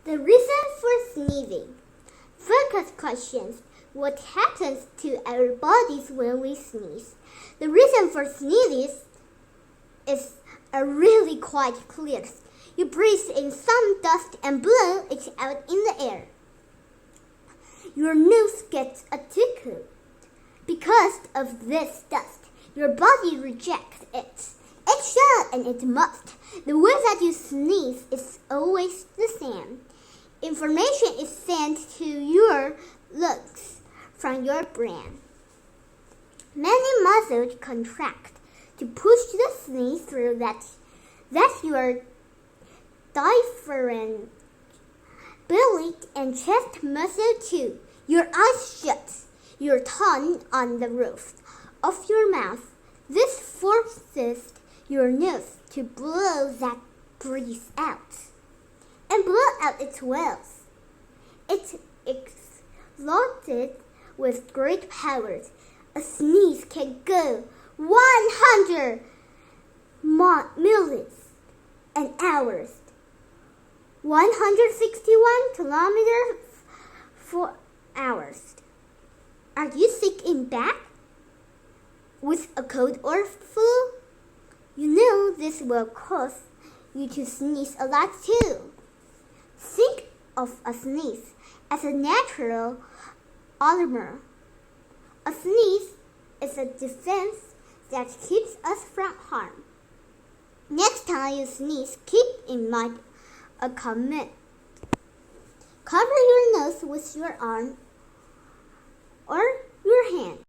The reason for sneezing. Focus questions. What happens to our bodies when we sneeze? The reason for sneezing is really quite clear. You breathe in some dust and blow it out in the air. Your nose gets a tickle. Because of this dust, your body rejects it. It should and it must. The way that you sneeze is always the same. Information is sent to your lungs from your brain. Many muscles contract to push the sneeze through that your diaphragm, belly, and chest muscle too. Your eyes shut, your tongue on the roof of your mouth. This forces your nose to blow that breeze out and blow out its wells. It exploded with great powers. A sneeze can go 100 millions an hour, 161 kilometers for hours. Are you sick in bed with a cold or flu? You know this will cause you to sneeze a lot too. Think of a sneeze as a natural armor. A sneeze is a defense that keeps us from harm. Next time you sneeze, keep in mind a comment. Cover your nose with your arm or your hand.